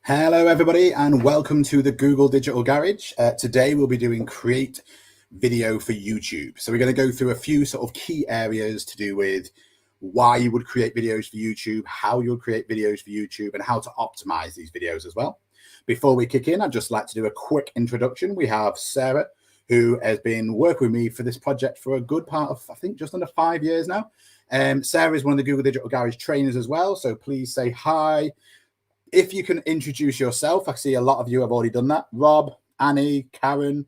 Hello everybody and welcome to the Google Digital Garage. Today we'll be doing create video for YouTube. So we're going to go through a few sort of key areas to do with why you would create videos for YouTube, how you'll create videos for YouTube, and how to optimize these videos as well. Before we kick in, I'd just like to do a quick introduction. We have Sarah, who has been working with me for this project for a good part of, I think, just under 5 years now. Sarah is one of the Google Digital Garage trainers as well. So please say hi. If you can introduce yourself, I see a lot of you have already done that. Rob, Annie, Karen,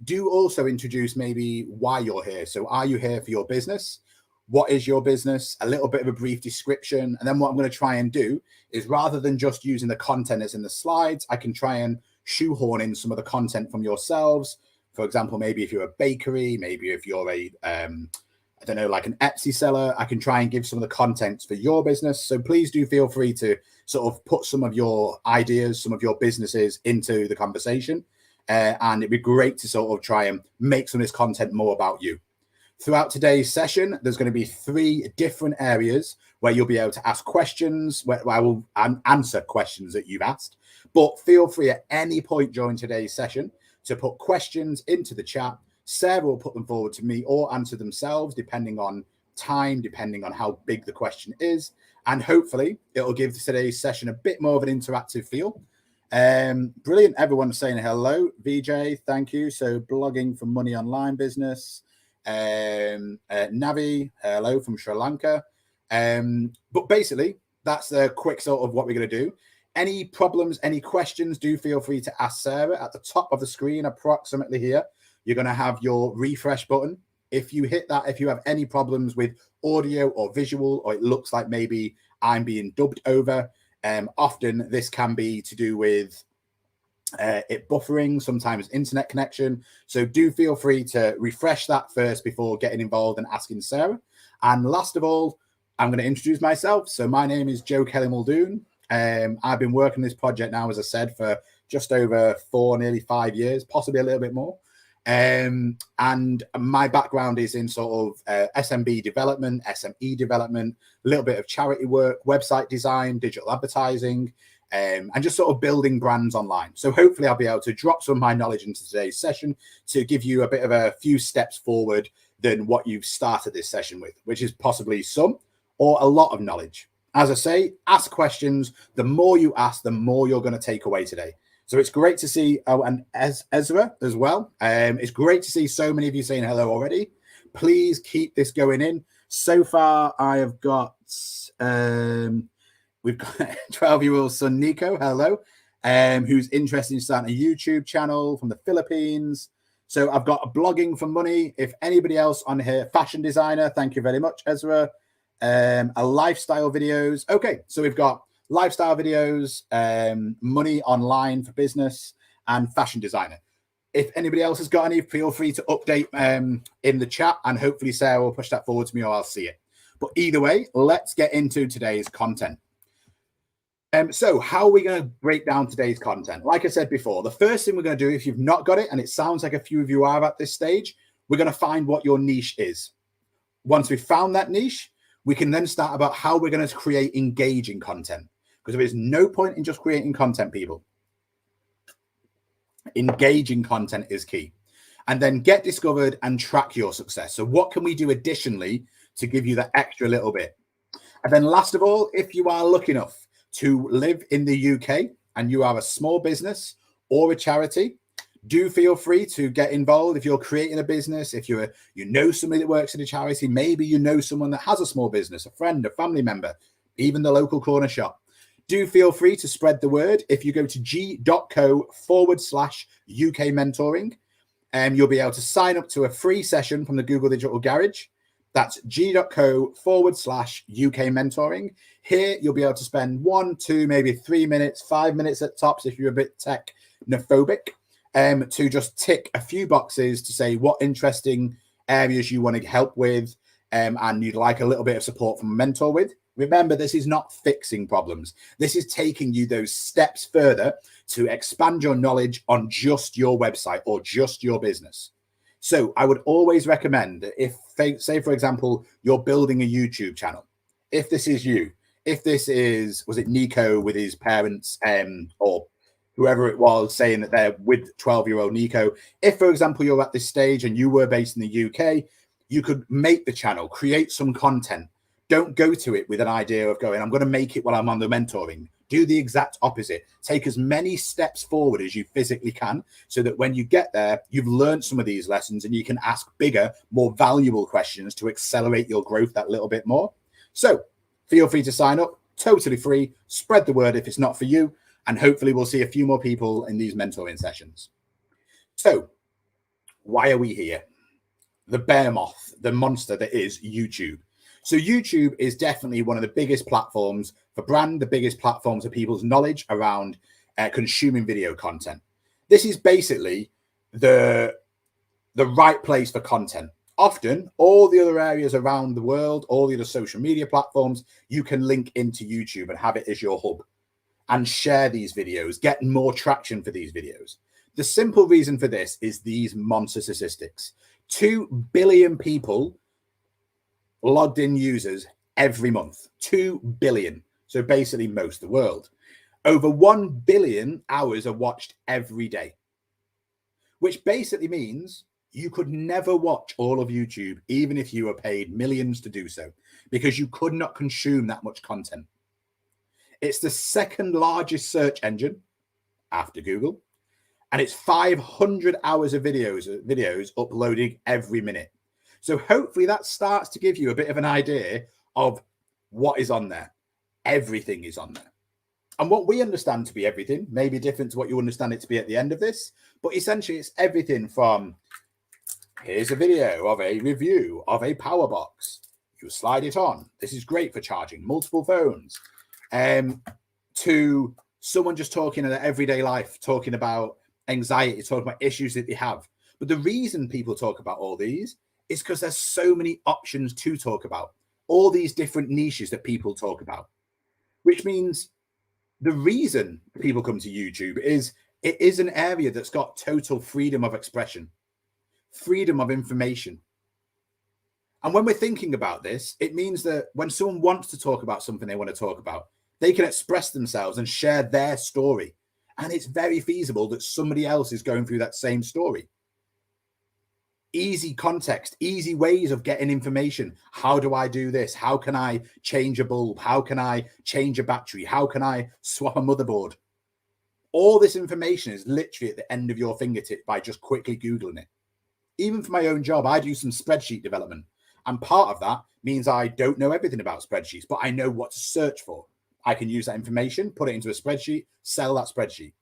do also introduce maybe why you're here. So are you here for your business? What is your business? A little bit of a brief description. And then what I'm going to try and do is rather than just using the content that's in the slides, I can try and shoehorn in some of the content from yourselves. For example, maybe if you're a bakery, maybe if you're a, I don't know, like an Etsy seller, I can try and give some of the content for your business. So please do feel free to sort of put some of your ideas, some of your businesses into the conversation. And it'd be great to sort of try and make some of this content more about you. Throughout today's session, there's going to be 3 different areas where you'll be able to ask questions, where I will answer questions that you've asked. But feel free at any point during today's session to put questions into the chat. Sarah will put them forward to me or answer themselves, depending on time, depending on how big the question is. And hopefully it'll give today's session a bit more of an interactive feel. Brilliant. Everyone's saying hello. VJ, thank you. So blogging for money online business. Navi, hello from Sri Lanka. But basically, that's the quick sort of what we're going to do. Any problems, any questions, do feel free to ask Sarah. At the top of the screen, approximately here, you're going to have your refresh button. If you hit that, if you have any problems with audio or visual, or it looks like maybe I'm being dubbed over, often this can be to do with it buffering, sometimes internet connection. So do feel free to refresh that first before getting involved and asking Sarah. And last of all, I'm going to introduce myself. So my name is Joe Kelly Muldoon. I've been working this project now, as I said, for just over 4, nearly 5 years, possibly a little bit more. And my background is in sort of SMB development, SME development, a little bit of charity work, website design, digital advertising, and just sort of building brands online. So hopefully I'll be able to drop some of my knowledge into today's session to give you a bit of a few steps forward than what you've started this session with, which is possibly some or a lot of knowledge. As I say, ask questions. The more you ask, the more you're going to take away today. So it's great to see, and Ezra as well. It's great to see so many of you saying hello already. Please keep this going in. So far, I have got, we've got 12-year-old son, Nico, hello, who's interested in starting a YouTube channel from the Philippines. So I've got a blogging for money. If anybody else on here, fashion designer, thank you very much, Ezra. A lifestyle videos. Okay, so we've got lifestyle videos, money online for business, and fashion designer. If anybody else has got any, feel free to update in the chat, and hopefully Sarah will push that forward to me or I'll see it. But either way, let's get into today's content. So how are we going to break down today's content? Like I said before, the first thing we're going to do, if you've not got it, and it sounds like a few of you are at this stage, we're going to find what your niche is. Once we've found that niche, we can then start about how we're going to create engaging content. Because there is no point in just creating content, people. Engaging content is key. And then get discovered and track your success. So what can we do additionally to give you that extra little bit? And then last of all, if you are lucky enough to live in the UK and you are a small business or a charity, do feel free to get involved. If you're creating a business, if you know somebody that works in a charity, maybe you know someone that has a small business, a friend, a family member, even the local corner shop. Do feel free to spread the word. If you go to g.co/UK mentoring, you'll be able to sign up to a free session from the Google Digital Garage. That's g.co/UK mentoring. Here, you'll be able to spend 1, 2, maybe 3 minutes, 5 minutes at tops if you're a bit technophobic, to just tick a few boxes to say what interesting areas you want to help with, and you'd like a little bit of support from a mentor with. Remember, this is not fixing problems. This is taking you those steps further to expand your knowledge on just your website or just your business. So I would always recommend, if, say, for example, you're building a YouTube channel, if this is you, if this was it Nico with his parents, or whoever it was saying that they're with 12-year-old Nico, if, for example, you're at this stage and you were based in the UK, you could make the channel, create some content. Don't go to it with an idea of going, I'm going to make it while I'm on the mentoring. Do the exact opposite. Take as many steps forward as you physically can so that when you get there, you've learned some of these lessons and you can ask bigger, more valuable questions to accelerate your growth that little bit more. So feel free to sign up, totally free. Spread the word if it's not for you. And hopefully we'll see a few more people in these mentoring sessions. So why are we here? The bear moth, the monster that is YouTube. So YouTube is definitely one of the biggest platforms for brand, the biggest platforms for people's knowledge around consuming video content. This is basically the right place for content. Often, all the other areas around the world, all the other social media platforms, you can link into YouTube and have it as your hub and share these videos, get more traction for these videos. The simple reason for this is these monster statistics. 2 billion people logged in users every month. 2 billion. So basically most of the world. Over 1 billion hours are watched every day, which basically means you could never watch all of YouTube, even if you were paid millions to do so, because you could not consume that much content. It's the second largest search engine after Google, and it's 500 hours of videos uploading every minute. So hopefully that starts to give you a bit of an idea of what is on there. Everything is on there. And what we understand to be everything may be different to what you understand it to be at the end of this, but essentially it's everything from, here's a video of a review of a power box. You slide it on. This is great for charging multiple phones. To someone just talking in their everyday life, talking about anxiety, talking about issues that they have. But the reason people talk about all these is because there's so many options to talk about, all these different niches that people talk about, which means the reason people come to YouTube is it is an area that's got total freedom of expression, freedom of information. And when we're thinking about this, it means that when someone wants to talk about something they want to talk about, they can express themselves and share their story. And it's very feasible that somebody else is going through that same story. Easy context, easy ways of getting information. How do I do this? How can I change a bulb? How can I change a battery? How can I swap a motherboard? All this information is literally at the end of your fingertip by just quickly Googling it. Even for my own job, I do some spreadsheet development. And part of that means I don't know everything about spreadsheets, but I know what to search for. I can use that information, put it into a spreadsheet, sell that spreadsheet.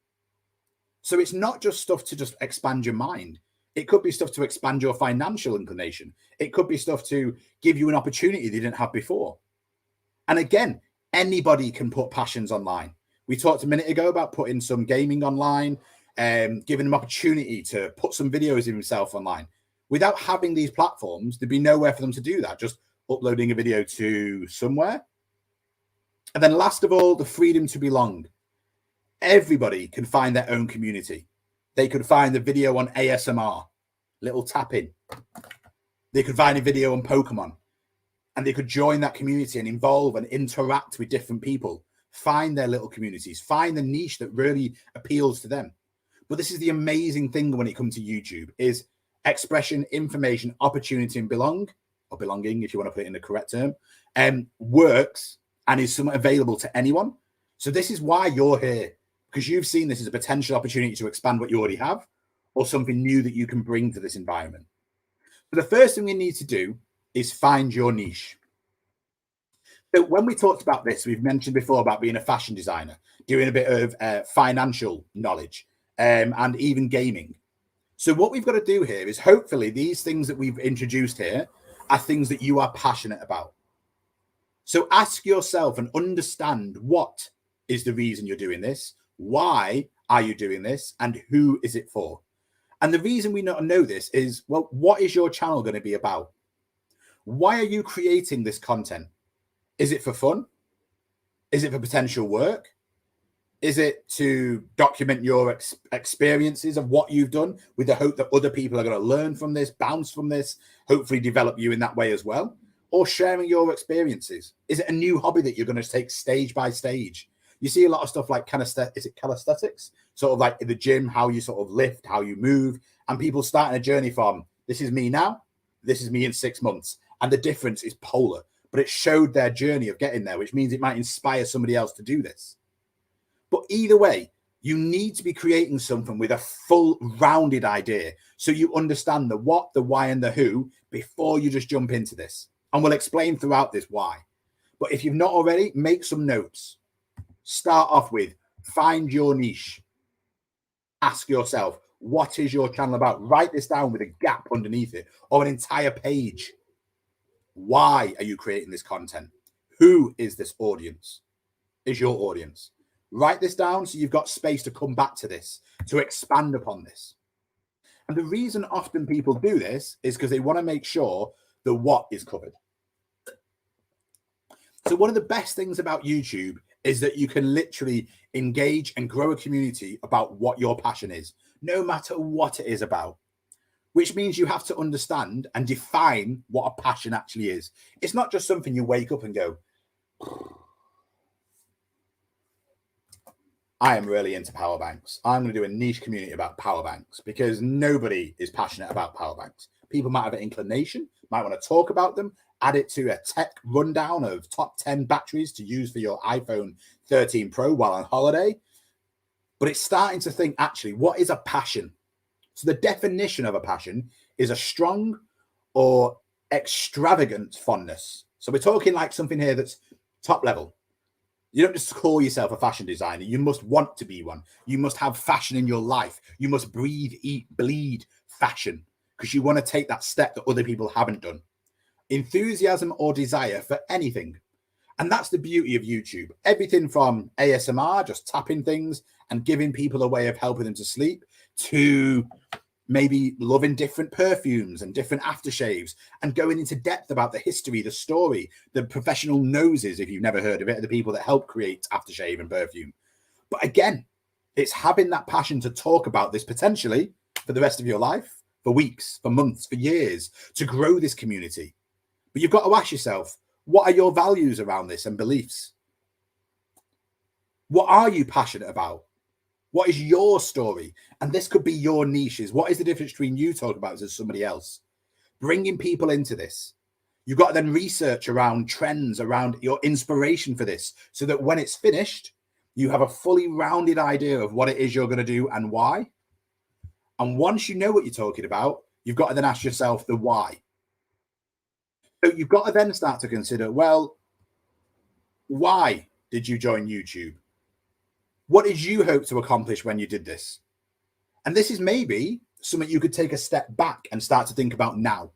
So it's not just stuff to just expand your mind. It could be stuff to expand your financial inclination. It could be stuff to give you an opportunity you didn't have before. And again, anybody can put passions online. We talked a minute ago about putting some gaming online, giving them opportunity to put some videos of himself online. Without having these platforms, there'd be nowhere for them to do that, just uploading a video to somewhere. And then last of all, the freedom to belong. Everybody can find their own community. They could find the video on ASMR, little tapping. They could find a video on Pokemon, and they could join that community and involve and interact with different people, find their little communities, find the niche that really appeals to them. But this is the amazing thing when it comes to YouTube is expression, information, opportunity, and belonging, if you want to put it in the correct term, works and is somewhat available to anyone. So this is why you're here, because you've seen this as a potential opportunity to expand what you already have or something new that you can bring to this environment. But the first thing we need to do is find your niche. So when we talked about this, we've mentioned before about being a fashion designer, doing a bit of financial knowledge, and even gaming. So what we've got to do here is hopefully these things that we've introduced here are things that you are passionate about. So ask yourself and understand what is the reason you're doing this, why are you doing this, and who is it for? And the reason we not know this is, well, what is your channel going to be about? Why are you creating this content? Is it for fun? Is it for potential work? Is it to document your experiences of what you've done with the hope that other people are going to learn from this, bounce from this, hopefully develop you in that way as well? or sharing your experiences? Is it a new hobby that you're going to take stage by stage? You see a lot of stuff like calisthenics, sort of like in the gym, how you sort of lift, how you move, and people starting a journey from this is me now, this is me in 6 months. And the difference is polar, but it showed their journey of getting there, which means it might inspire somebody else to do this. But either way, you need to be creating something with a full rounded idea so you understand the what, the why, and the who before you just jump into this. And we'll explain throughout this why. But if you've not already, make some notes. Start off with find your niche. Ask yourself, what is your channel about? Write this down with a gap underneath it or an entire page. Why are you creating this content? Who is this audience? Is your audience? Write this down so you've got space to come back to this, to expand upon this. And the reason often people do this is because they want to make sure the what is covered. So one of the best things about YouTube is that you can literally engage and grow a community about what your passion is, no matter what it is about, which means you have to understand and define what a passion actually is. It's not just something you wake up and go, I am really into power banks. I'm going to do a niche community about power banks because nobody is passionate about power banks. People might have an inclination, might want to talk about them, add it to a tech rundown of top 10 batteries to use for your iPhone 13 Pro while on holiday. But it's starting to think, actually, what is a passion? So the definition of a passion is a strong or extravagant fondness. So we're talking like something here that's top level. You don't just call yourself a fashion designer. You must want to be one. You must have fashion in your life. You must breathe, eat, bleed fashion because you want to take that step that other people haven't done. Enthusiasm or desire for anything. And that's the beauty of YouTube. Everything from ASMR, just tapping things and giving people a way of helping them to sleep, to maybe loving different perfumes and different aftershaves and going into depth about the history, the story, the professional noses, if you've never heard of it, the people that help create aftershave and perfume. But again, it's having that passion to talk about this potentially for the rest of your life, for weeks, for months, for years, to grow this community. But you've got to ask yourself, what are your values around this and beliefs? What are you passionate about? What is your story? And this could be your niches. What is the difference between you talking about it as somebody else? Bringing people into this. You've got to then research around trends, around your inspiration for this, so that when it's finished, you have a fully rounded idea of what it is you're going to do and why. And once you know what you're talking about, you've got to then ask yourself the why. So you've got to then start to consider, well, why did you join YouTube? What did you hope to accomplish when you did this? And this is maybe something you could take a step back and start to think about now.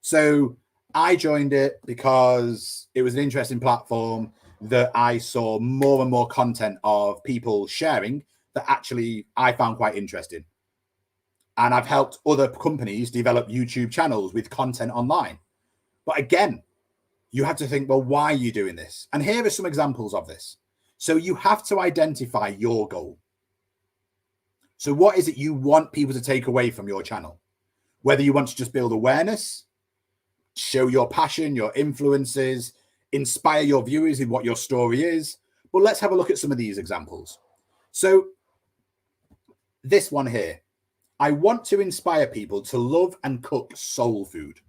So I joined it because it was an interesting platform that I saw more and more content of people sharing that actually I found quite interesting. And I've helped other companies develop YouTube channels with content online. But again, you have to think, well, why are you doing this? And here are some examples of this. So you have to identify your goal. So what is it you want people to take away from your channel? Whether you want to just build awareness, show your passion, your influences, inspire your viewers in what your story is. Well, let's have a look at some of these examples. So this one here, I want to inspire people to love and cook soul food.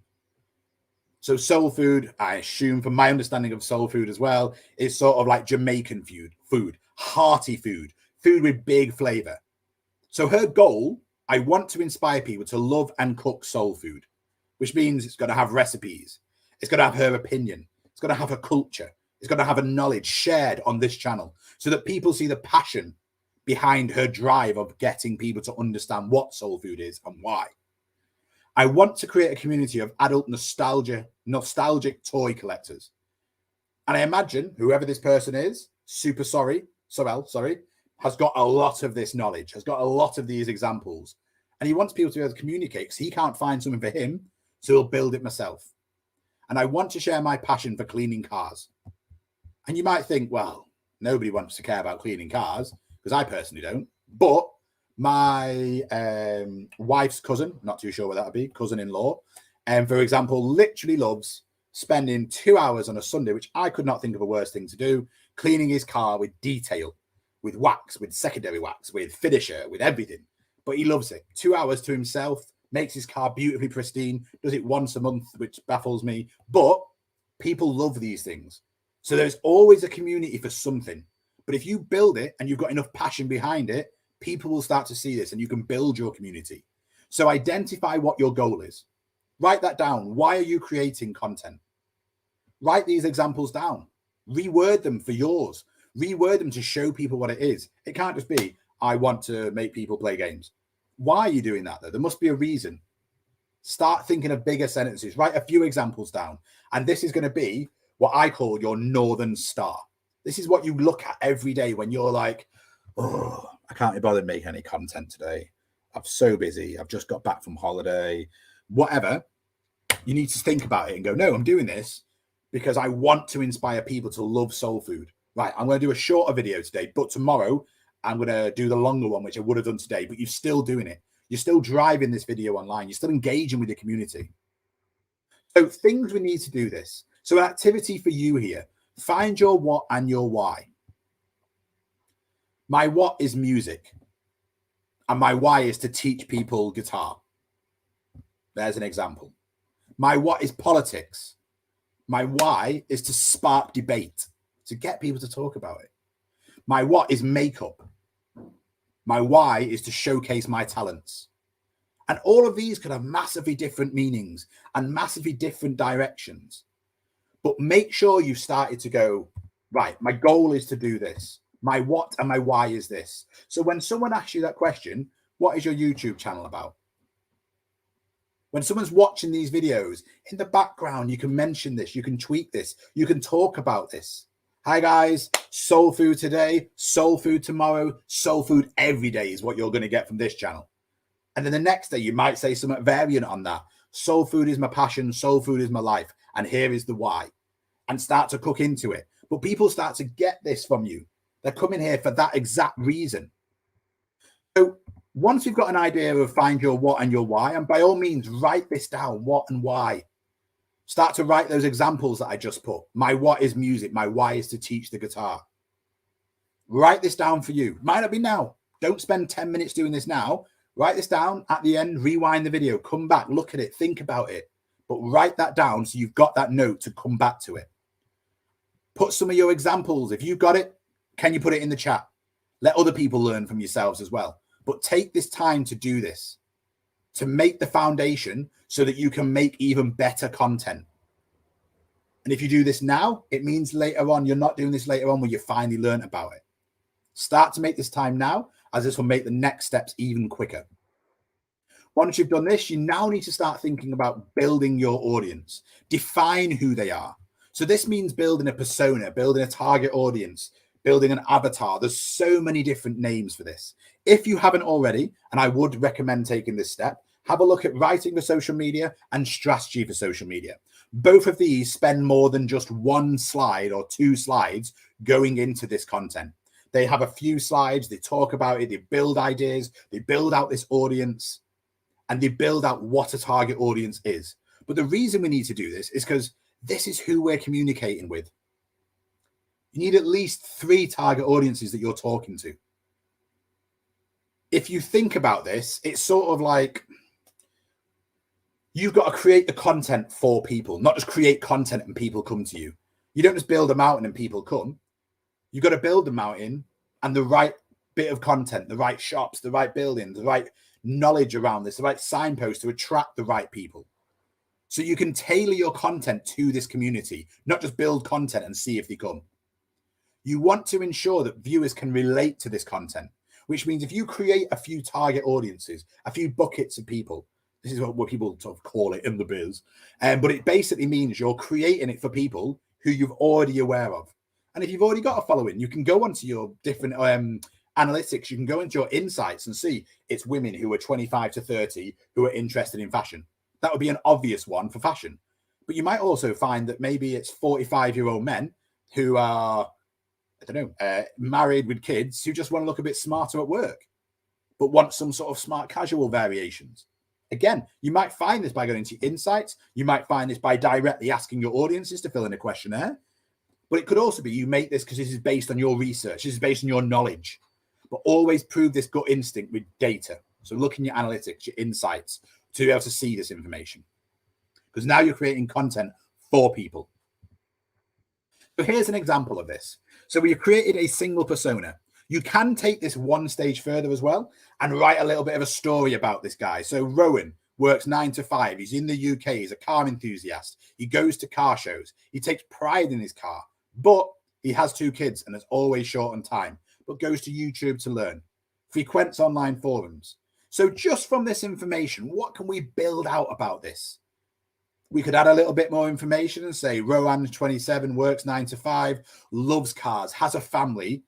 So soul food, I assume from my understanding of soul food as well, is sort of like Jamaican food, hearty food with big flavor. So her goal, I want to inspire people to love and cook soul food, which means it's got to have recipes. It's got to have her opinion. It's got to have her culture. It's got to have a knowledge shared on this channel so that people see the passion behind her drive of getting people to understand what soul food is and why. I want to create a community of adult nostalgic toy collectors. And I imagine whoever this person is, Sorel, has got a lot of this knowledge, has got a lot of these examples. And he wants people to be able to communicate because he can't find something for him, so he'll build it myself. And I want to share my passion for cleaning cars. And you might think, well, nobody wants to care about cleaning cars, because I personally don't. But my wife's cousin, not too sure what that would be, cousin-in-law, and for example, literally loves spending 2 hours on a Sunday, which I could not think of a worse thing to do, cleaning his car with detail, with wax, with secondary wax, with finisher, with everything. But he loves it. 2 hours to himself, makes his car beautifully pristine, does it once a month, which baffles me. But people love these things. So there's always a community for something. But if you build it and you've got enough passion behind it, people will start to see this and you can build your community. So identify what your goal is. Write that down. Why are you creating content? Write these examples down. Reword them for yours. Reword them to show people what it is. It can't just be, I want to make people play games. Why are you doing that, though? There must be a reason. Start thinking of bigger sentences. Write a few examples down. And this is going to be what I call your Northern Star. This is what you look at every day when you're like, oh, I can't be bothered making any content today. I'm so busy. I've just got back from holiday. Whatever. You need to think about it and go, no, I'm doing this because I want to inspire people to love soul food. Right, I'm going to do a shorter video today, but tomorrow I'm going to do the longer one, which I would have done today, but you're still doing it. You're still driving this video online. You're still engaging with the community. So things we need to do this. So an activity for you here. Find your what and your why. My what is music. And my why is to teach people guitar. There's an example. My what is politics. My why is to spark debate, to get people to talk about it. My what is makeup. My why is to showcase my talents. And all of these could have massively different meanings and massively different directions. But make sure you've started to go, right, my goal is to do this. My what and my why is this. So when someone asks you that question, what is your YouTube channel about? When someone's watching these videos, in the background, you can mention this, you can tweet this, you can talk about this. Hi guys, soul food today, soul food tomorrow, soul food every day is what you're going to get from this channel. And then the next day, you might say something variant on that. Soul food is my passion, soul food is my life, and here is the why. And start to cook into it. But people start to get this from you. They're coming here for that exact reason. So once you've got an idea of find your what and your why, and by all means, write this down, what and why. Start to write those examples that I just put. My what is music. My why is to teach the guitar. Write this down for you. Might not be now. Don't spend 10 minutes doing this now. Write this down at the end, rewind the video, come back, look at it, think about it. But write that down so you've got that note to come back to it. Put some of your examples. If you've got it, can you put it in the chat? Let other people learn from yourselves as well. But take this time to do this, to make the foundation so that you can make even better content. And if you do this now, it means later on, you're not doing this later on when you finally learn about it. Start to make this time now, as this will make the next steps even quicker. Once you've done this, you now need to start thinking about building your audience. Define who they are. So this means building a persona, building a target audience, building an avatar. There's so many different names for this. If you haven't already, and I would recommend taking this step, have a look at writing for social media and strategy for social media. Both of these spend more than just one slide or two slides going into this content. They have a few slides, they talk about it, they build ideas, they build out this audience, and they build out what a target audience is. But the reason we need to do this is because this is who we're communicating with. You need at least 3 target audiences that you're talking to. If you think about this, it's sort of like you've got to create the content for people, not just create content and people come to you. You don't just build a mountain and people come. You've got to build the mountain and the right bit of content, the right shops, the right buildings, the right knowledge around this, the right signposts to attract the right people. So you can tailor your content to this community, not just build content and see if they come. You want to ensure that viewers can relate to this content, which means if you create a few target audiences, a few buckets of people, this is what people sort of call it in the biz, but it basically means you're creating it for people who you're already aware of. And if you've already got a following, you can go onto your different analytics, you can go into your insights and see it's women who are 25 to 30 who are interested in fashion. That would be an obvious one for fashion. But you might also find that maybe it's 45-year-old men who are, I don't know, married with kids who just want to look a bit smarter at work, but want some sort of smart casual variations. Again, you might find this by going into insights. You might find this by directly asking your audiences to fill in a questionnaire. But it could also be you make this because this is based on your research. This is based on your knowledge. But always prove this gut instinct with data. So look in your analytics, your insights, to be able to see this information. Because now you're creating content for people. So here's an example of this. So we've created a single persona. You can take this one stage further as well and write a little bit of a story about this guy. So Rowan works 9 to 5. He's in the UK. He's a car enthusiast. He goes to car shows. He takes pride in his car, but he has 2 kids and is always short on time, but goes to YouTube to learn, frequents online forums. So just from this information, what can we build out about this? We could add a little bit more information and say Rowan, 27, works 9 to 5, loves cars, has a family,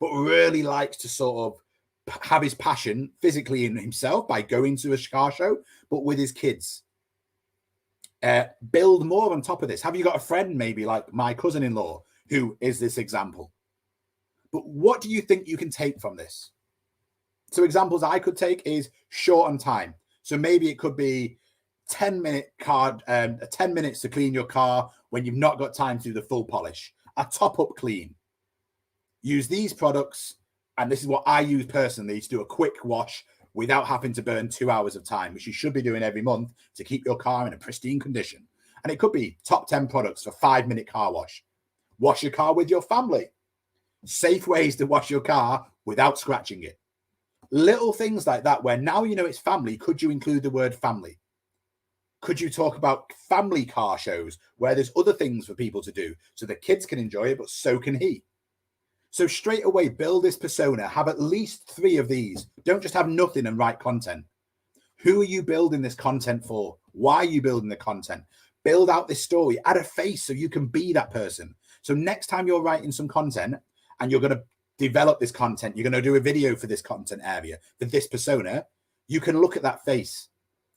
but really likes to sort of have his passion physically in himself by going to a car show, but with his kids. Build more on top of this. Have you got a friend maybe like my cousin-in-law who is this example? But what do you think you can take from this? So examples I could take is short on time. So maybe it could be 10 minutes to clean your car when you've not got time to do the full polish. A top-up clean. Use these products, and this is what I use personally, to do a quick wash without having to burn 2 hours of time, which you should be doing every month to keep your car in a pristine condition. And it could be top 10 products for 5-minute car wash. Wash your car with your family. Safe ways to wash your car without scratching it. Little things like that, where now you know it's family. Could you include the word family? Could you talk about family car shows where there's other things for people to do so the kids can enjoy it, but so can he? So straight away, build this persona. Have at least 3 of these. Don't just have nothing and write content. Who are you building this content for? Why are you building the content? Build out this story. Add a face so you can be that person. So next time you're writing some content and you're going to develop this content, you're going to do a video for this content area, for this persona, you can look at that face.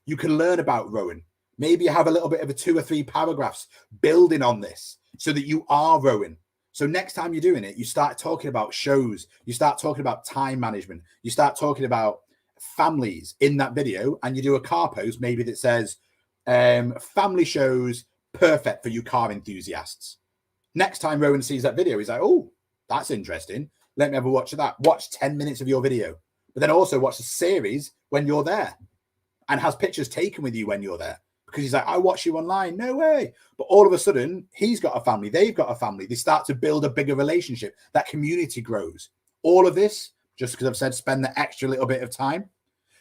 You can learn about Rowan. Maybe you have a little bit of a 2 or 3 paragraphs building on this so that you are Rowan. So next time you're doing it, you start talking about shows, you start talking about time management, you start talking about families in that video, and you do a car post maybe that says, family shows perfect for you car enthusiasts. Next time Rowan sees that video, he's like, oh, that's interesting. Let me have a watch of that. Watch 10 minutes of your video, but then also watch the series when you're there and has pictures taken with you when you're there. Because he's like, I watch you online. No way. But all of a sudden, he's got a family. They've got a family. They start to build a bigger relationship. That community grows. All of this, just because I've said, spend the extra little bit of time.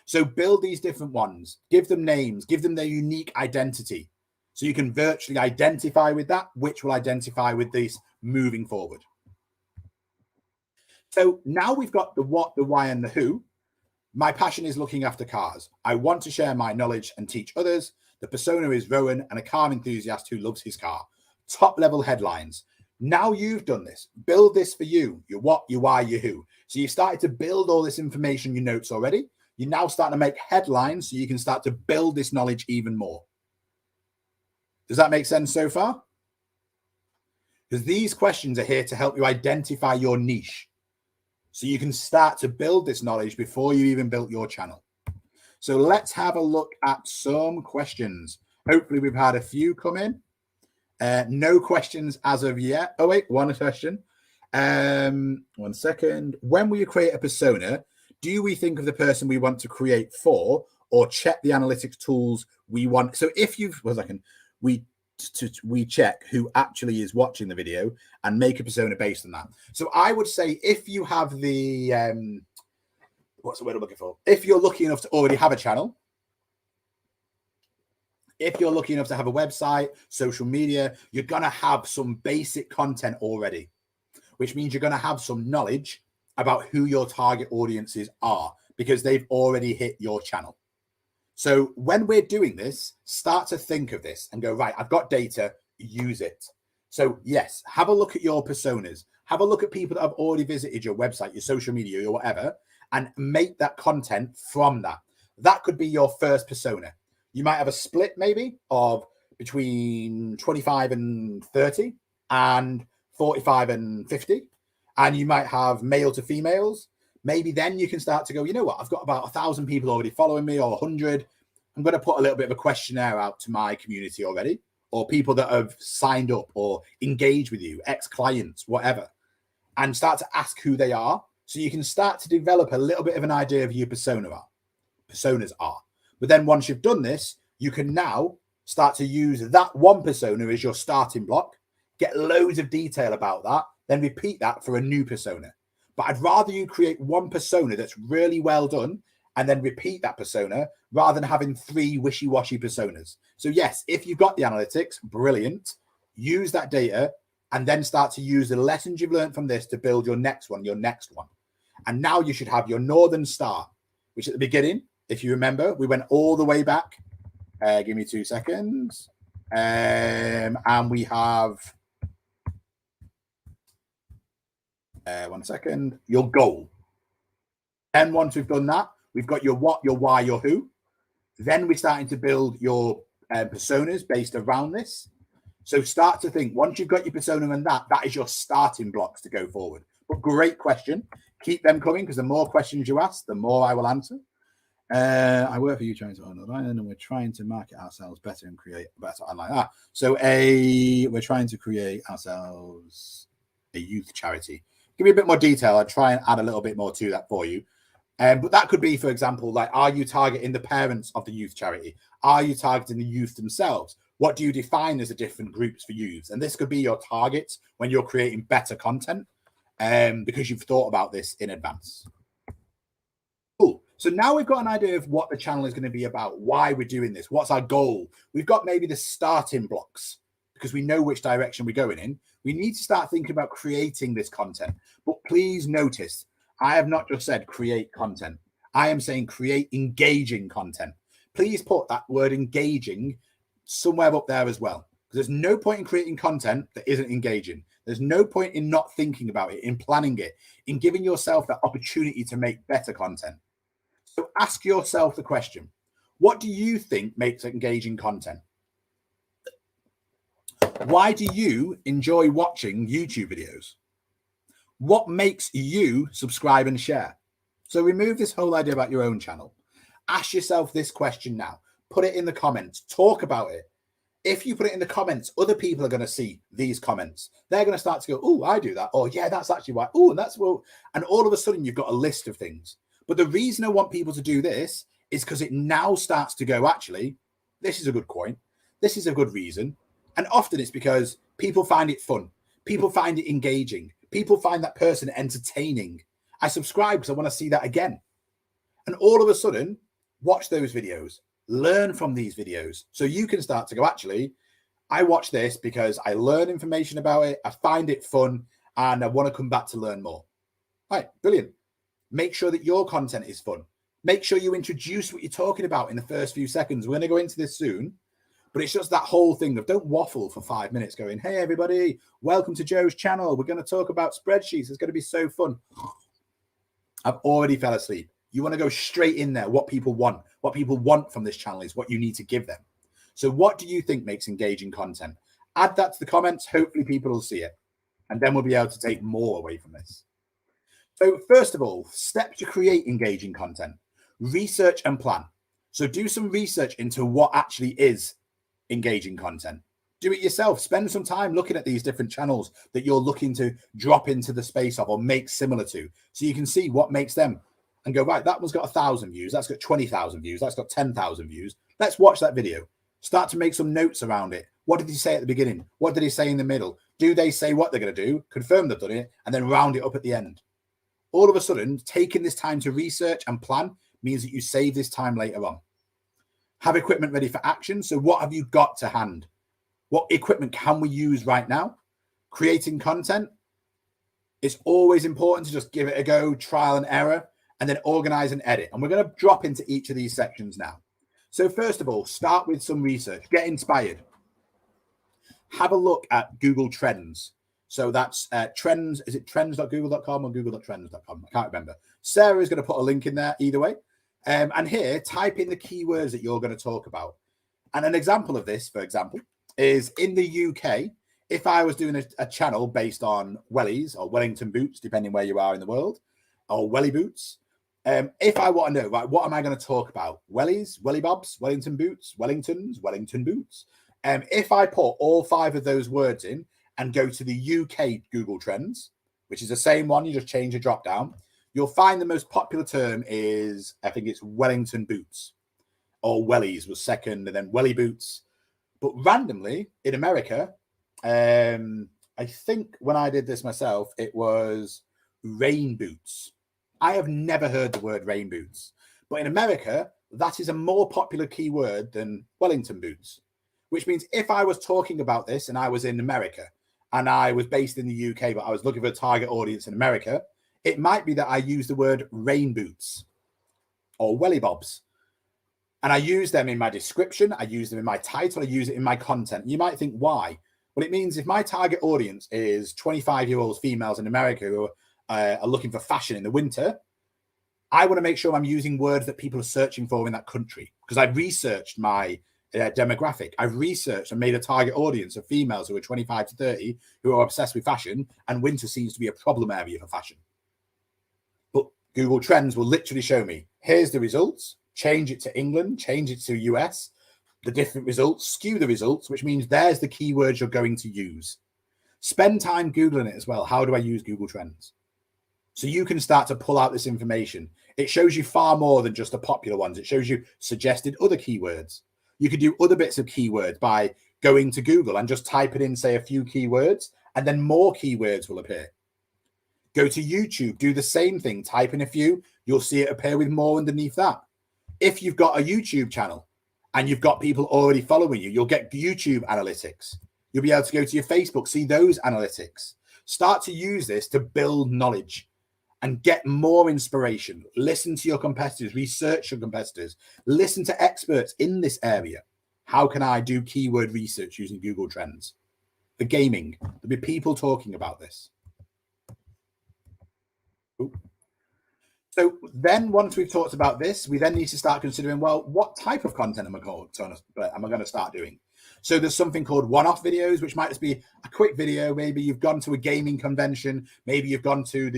So build these different ones. Give them names. Give them their unique identity. So you can virtually identify with that, which will identify with this moving forward. So now we've got the what, the why, and the who. My passion is looking after cars. I want to share my knowledge and teach others. The persona is Rowan, and a car enthusiast who loves his car. Top level headlines. Now you've done this. Build this for you. Your what, your why, your who. So you've started to build all this information, your notes already. You're now starting to make headlines so you can start to build this knowledge even more. Does that make sense so far? Because these questions are here to help you identify your niche. So you can start to build this knowledge before you even built your channel. So let's have a look at some questions. Hopefully we've had a few come in. No questions as of yet. Oh, wait, one question. 1 second. When will you create a persona? Do we think of the person we want to create for, or check the analytics tools we want? So if you've, 1 second, we check who actually is watching the video and make a persona based on that. So I would say if you have the, what's the word I'm looking for? If you're lucky enough to already have a channel, if you're lucky enough to have a website, social media, you're going to have some basic content already, which means you're going to have some knowledge about who your target audiences are because they've already hit your channel. So when we're doing this, start to think of this and go, right, I've got data, use it. So yes, have a look at your personas. Have a look at people that have already visited your website, your social media, or whatever, and make that content from that. That could be your first persona. You might have a split maybe of between 25 and 30 and 45 and 50. And you might have male to females. Maybe then you can start to go, you know what, I've got about 1,000 people already following me, or 100. I'm going to put a little bit of a questionnaire out to my community already, or people that have signed up or engaged with you, ex-clients, whatever, and start to ask who they are. So you can start to develop a little bit of an idea of who your personas are. But then once you've done this, you can now start to use that one persona as your starting block, get loads of detail about that, then repeat that for a new persona. But I'd rather you create one persona that's really well done and then repeat that persona rather than having 3 wishy-washy personas. So yes, if you've got the analytics, brilliant. Use that data and then start to use the lessons you've learned from this to build your next one. And now you should have your Northern Star, which at the beginning, if you remember, we went all the way back. Give me 2 seconds. And we have, 1 second, your goal. And once we've done that, we've got your what, your why, your who. Then we're starting to build your personas based around this. So start to think, once you've got your persona and that is your starting blocks to go forward. But great question. Keep them coming, because the more questions you ask, the more I will answer. I work for you trying to online, and we're trying to market ourselves better and create better online. So we're trying to create ourselves a youth charity. Give me a bit more detail. I'll try and add a little bit more to that for you. But that could be, for example, like, are you targeting the parents of the youth charity? Are you targeting the youth themselves? What do you define as the different groups for youths? And this could be your targets when you're creating better content, because you've thought about this in advance. Cool. So now we've got an idea of what the channel is going to be about, why we're doing this, what's our goal. We've got maybe the starting blocks because we know which direction we're going in. We need to start thinking about creating this content. But please notice, I have not just said create content. I am saying create engaging content. Please put that word engaging somewhere up there as well. There's no point in creating content that isn't engaging. There's no point in not thinking about it, in planning it, in giving yourself that opportunity to make better content. So ask yourself the question, what do you think makes engaging content? Why do you enjoy watching YouTube videos? What makes you subscribe and share? So remove this whole idea about your own channel. Ask yourself this question now. Put it in the comments. Talk about it. If you put it in the comments, other people are going to see these comments. They're going to start to go, oh, I do that. Oh, yeah, that's actually why. Oh, and that's well. And all of a sudden, you've got a list of things. But the reason I want people to do this is because it now starts to go, actually, this is a good point. This is a good reason. And often it's because people find it fun. People find it engaging. People find that person entertaining. I subscribe because I want to see that again. And all of a sudden, watch those videos. Learn from these videos. So you can start to go, actually, I watch this because I learn information about it. I find it fun. And I want to come back to learn more. All right, brilliant. Make sure that your content is fun. Make sure you introduce what you're talking about in the first few seconds. We're going to go into this soon. But it's just that whole thing of don't waffle for 5 minutes going, hey, everybody, welcome to Joe's channel. We're going to talk about spreadsheets. It's going to be so fun. I've already fell asleep. You want to go straight in there. What people want from this channel is what you need to give them. So what do you think makes engaging content? Add that to the comments. Hopefully people will see it. And then we'll be able to take more away from this. So first of all, steps to create engaging content. Research and plan. So do some research into what actually is engaging content. Do it yourself. Spend some time looking at these different channels that you're looking to drop into the space of or make similar to, so you can see what makes them and go, right, that one's got 1,000 views, that's got 20,000 views, that's got 10,000 views. Let's watch that video. Start to make some notes around it. What did he say at the beginning? What did he say in the middle? Do they say what they're going to do? Confirm they've done it, and then round it up at the end. All of a sudden, taking this time to research and plan means that you save this time later on. Have equipment ready for action. So what have you got to hand? What equipment can we use right now? Creating content. It's always important to just give it a go, trial and error, and then organize and edit. And we're going to drop into each of these sections now. So first of all, start with some research. Get inspired. Have a look at Google Trends. So that's trends. Is it trends.google.com or google.trends.com? I can't remember. Sarah is going to put a link in there either way. And here, type in the keywords that you're going to talk about. And an example of this, for example, is in the UK, if I was doing a channel based on wellies or Wellington boots, depending where you are in the world, or welly boots, If I want to know, right, what am I going to talk about? Wellies, welly bobs, Wellington boots, Wellingtons, Wellington boots. If I put all 5 of those words in and go to the UK Google Trends, which is the same one, you just change a drop down, you'll find the most popular term is, I think it's Wellington boots, or wellies was second, and then welly boots. But randomly in America, I think when I did this myself, it was rain boots. I have never heard the word rain boots, but in America, that is a more popular keyword than Wellington boots, which means if I was talking about this and I was in America and I was based in the UK, but I was looking for a target audience in America, it might be that I use the word rain boots or welly bobs. And I use them in my description. I use them in my title. I use it in my content. You might think, why? Well, it means if my target audience is 25-year-old females in America who are looking for fashion in the winter, I want to make sure I'm using words that people are searching for in that country, because I've researched my demographic. I've researched and made a target audience of females who are 25 to 30 who are obsessed with fashion, and winter seems to be a problem area for fashion. But Google Trends will literally show me, here's the results, change it to England, change it to US, the different results, skew the results, which means there's the keywords you're going to use. Spend time Googling it as well. How do I use Google Trends? So you can start to pull out this information. It shows you far more than just the popular ones. It shows you suggested other keywords. You could do other bits of keywords by going to Google and just typing in, say, a few keywords, and then more keywords will appear. Go to YouTube, do the same thing, type in a few, you'll see it appear with more underneath that. If you've got a YouTube channel and you've got people already following you, you'll get YouTube analytics. You'll be able to go to your Facebook, see those analytics. Start to use this to build knowledge and get more inspiration. Listen to your competitors, research your competitors, listen to experts in this area. How can I do keyword research using Google Trends? For gaming, there'll be people talking about this. Ooh. So then once we've talked about this, we then need to start considering, well, what type of content am I going to start doing? So there's something called one-off videos, which might just be a quick video. Maybe you've gone to a gaming convention. Maybe you've gone to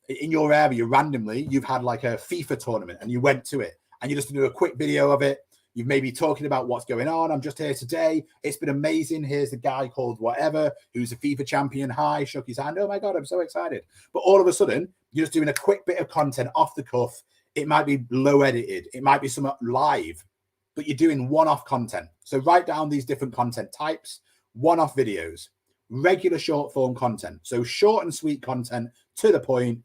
in your area randomly, you've had like a FIFA tournament and you went to it and you just do a quick video of it. You've maybe talking about what's going on. I'm just here today. It's been amazing. Here's the guy called whatever, who's a FIFA champion. Hi, shook his hand. Oh my God, I'm so excited. But all of a sudden, you're just doing a quick bit of content off the cuff. It might be low edited. It might be somewhat live, but you're doing one-off content. So write down these different content types, one-off videos, regular short form content. So short and sweet content to the point.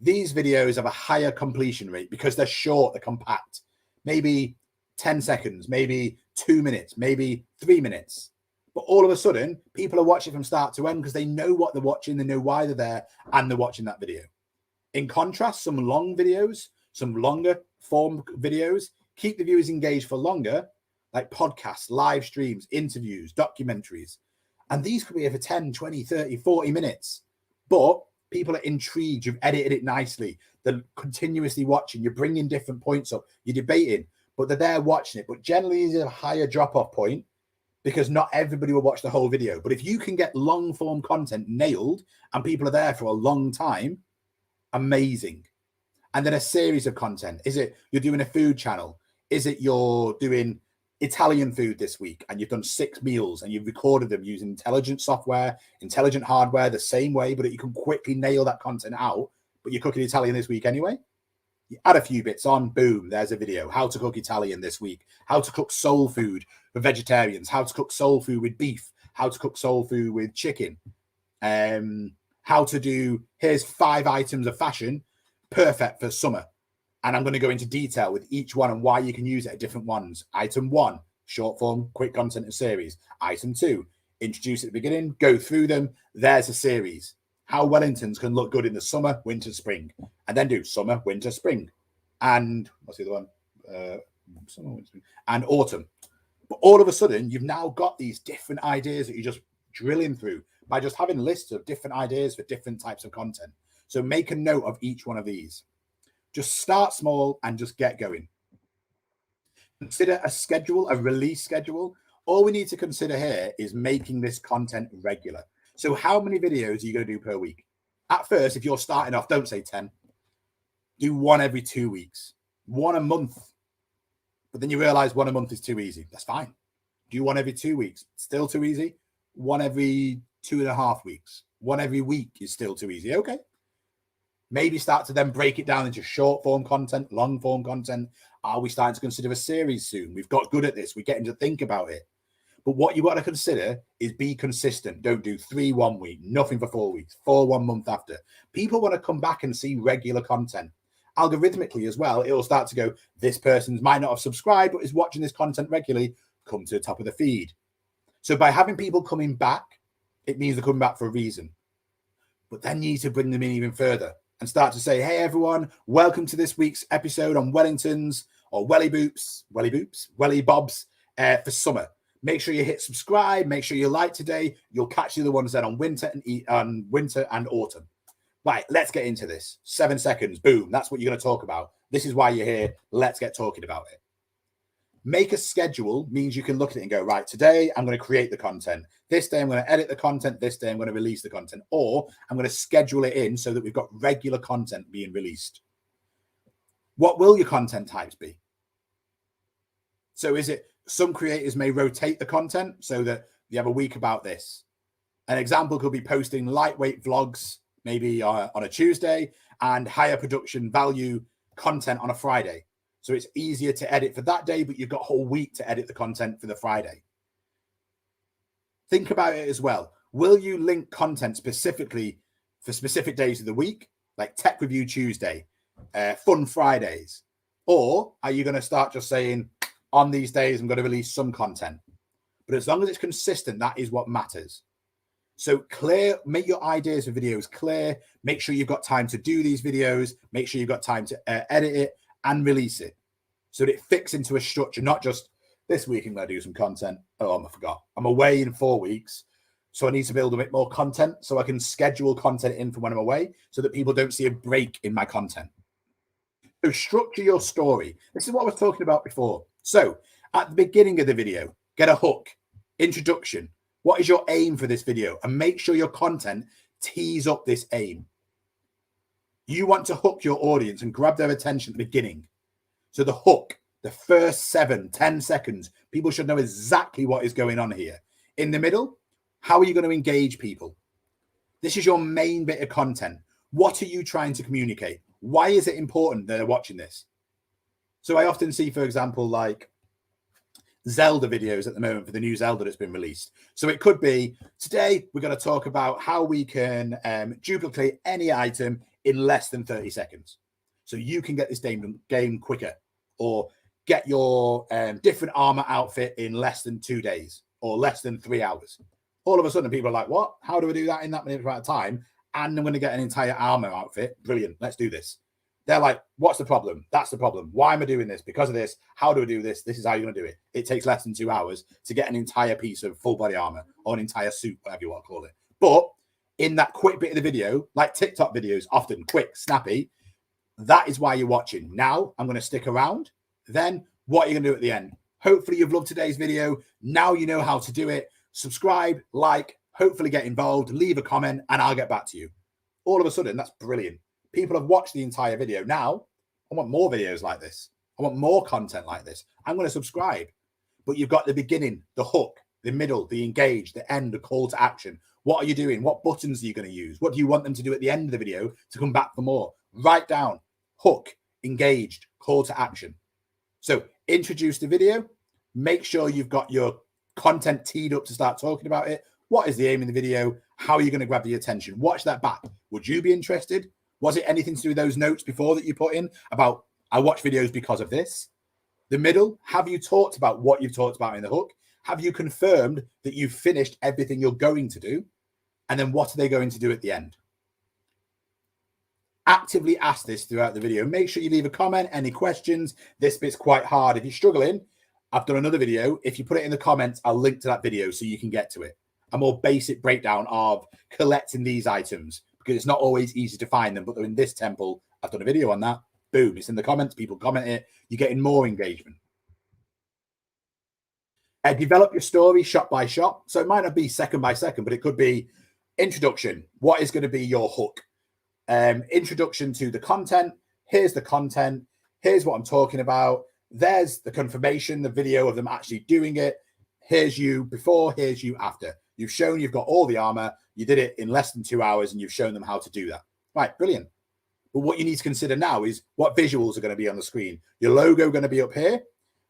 These videos have a higher completion rate because they're short, they're compact. Maybe 10 seconds, maybe 2 minutes, maybe 3 minutes. But all of a sudden, people are watching from start to end because they know what they're watching, they know why they're there, and they're watching that video. In contrast, some long videos, some longer form videos, keep the viewers engaged for longer, like podcasts, live streams, interviews, documentaries. And these could be for 10, 20, 30, 40 minutes. But people are intrigued. You've edited it nicely. They're continuously watching. You're bringing different points up. You're debating, but they're there watching it. But generally, there's a higher drop-off point because not everybody will watch the whole video. But if you can get long-form content nailed and people are there for a long time, amazing. And then a series of content. Is it you're doing a food channel? Is it you're doing Italian food this week and you've done 6 meals and you've recorded them using intelligent software, intelligent hardware, the same way, but you can quickly nail that content out, but you're cooking Italian this week anyway? You add a few bits on, boom, there's a video. How to cook Italian this week. How to cook soul food for vegetarians. How to cook soul food with beef. How to cook soul food with chicken. How to do, here's 5 items of fashion, perfect for summer. And I'm going to go into detail with each one and why you can use it at different ones. Item 1, short form, quick content and series. Item 2, introduce at the beginning, go through them. There's a series. How Wellingtons can look good in the summer, winter, spring. And then do summer, winter, spring. And what's the other one? Summer, winter, spring. And autumn. But all of a sudden, you've now got these different ideas that you're just drilling through by just having lists of different ideas for different types of content. So make a note of each one of these. Just start small and just get going. Consider a schedule, a release schedule. All we need to consider here is making this content regular. So how many videos are you going to do per week? At first, if you're starting off, don't say 10. Do one every 2 weeks, one a month. But then you realize one a month is too easy. That's fine. Do one every 2 weeks. Still too easy. One every 2.5 weeks. One every week is still too easy. Okay. Maybe start to then break it down into short form content, long form content. Are we starting to consider a series soon? We've got good at this. We're getting to think about it. But what you've got to consider is be consistent. Don't do 3 1 week, nothing for 4 weeks, 4 1 month after. People want to come back and see regular content. Algorithmically as well, it will start to go, this person might not have subscribed, but is watching this content regularly, come to the top of the feed. So by having people coming back, it means they're coming back for a reason. But then you need to bring them in even further and start to say, hey, everyone, welcome to this week's episode on Wellingtons or Welly Bobs for summer. Make sure you hit subscribe. Make sure you like today. You'll catch the other ones then on winter and autumn. Right, let's get into this. 7 seconds, boom. That's what you're going to talk about. This is why you're here. Let's get talking about it. Make a schedule means you can look at it and go, right, today I'm going to create the content. This day I'm going to edit the content. This day I'm going to release the content. Or I'm going to schedule it in so that we've got regular content being released. What will your content types be? So is it some creators may rotate the content so that you have a week about this. An example could be posting lightweight vlogs, maybe on a Tuesday, and higher production value content on a Friday. So it's easier to edit for that day, but you've got a whole week to edit the content for the Friday. Think about it as well. Will you link content specifically for specific days of the week, like Tech Review Tuesday, Fun Fridays? Or are you going to start just saying, on these days, I'm going to release some content? But as long as it's consistent, that is what matters. So clear, make your ideas for videos clear. Make sure you've got time to do these videos. Make sure you've got time to edit it and release it so that it fits into a structure, not just this week I'm going to do some content. Oh, I forgot. I'm away in 4 weeks. So I need to build a bit more content so I can schedule content in for when I'm away so that people don't see a break in my content. So structure your story. This is what I was talking about before. So at the beginning of the video, get a hook, introduction. What is your aim for this video? And make sure your content tees up this aim. You want to hook your audience and grab their attention at the beginning. So the hook, the first 7-10 seconds, people should know exactly what is going on here. In the middle, how are you going to engage people? This is your main bit of content. What are you trying to communicate? Why is it important that they're watching this? So I often see, for example, like Zelda videos at the moment for the new Zelda that's been released. So it could be, today we're going to talk about how we can duplicate any item in less than 30 seconds. So you can get this game quicker, or get your different armor outfit in less than 2 days or less than 3 hours. All of a sudden people are like, what? How do I do that in that minute amount of time? And I'm going to get an entire armor outfit. Brilliant. Let's do this. They're like, what's the problem? That's the problem. Why am I doing this? Because of this. How do I do this? This is how you're going to do it. It takes less than 2 hours to get an entire piece of full body armor or an entire suit, whatever you want to call it. But in that quick bit of the video, like TikTok videos, often quick, snappy, that is why you're watching. Now I'm going to stick around. Then what are you going to do at the end? Hopefully you've loved today's video. Now you know how to do it. Subscribe, like, hopefully get involved, leave a comment, and I'll get back to you. All of a sudden, that's brilliant. People have watched the entire video. Now, I want more videos like this. I want more content like this. I'm going to subscribe. But you've got the beginning, the hook, the middle, the engage, the end, the call to action. What are you doing? What buttons are you going to use? What do you want them to do at the end of the video to come back for more? Write down hook, engaged, call to action. So introduce the video. Make sure you've got your content teed up to start talking about it. What is the aim of the video? How are you going to grab the attention? Watch that back. Would you be interested? Was it anything to do with those notes before that you put in about, I watch videos because of this? The middle, have you talked about what you've talked about in the hook? Have you confirmed that you've finished everything you're going to do? And then what are they going to do at the end? Actively ask this throughout the video. Make sure you leave a comment, any questions. This bit's quite hard. If you're struggling, I've done another video. If you put it in the comments, I'll link to that video so you can get to it. A more basic breakdown of collecting these items, because it's not always easy to find them, but they're in this temple. I've done a video on that. Boom, it's in the comments. People comment it. You're getting more engagement. Develop your story shot by shot. So it might not be second by second, but it could be introduction. What is going to be your hook? Introduction to the content. Here's the content. Here's what I'm talking about. There's the confirmation, the video of them actually doing it. Here's you before, here's you after. You've shown you've got all the armor. You did it in less than 2 hours and you've shown them how to do that. Right, brilliant. But what you need to consider now is what visuals are going to be on the screen. Your logo going to be up here.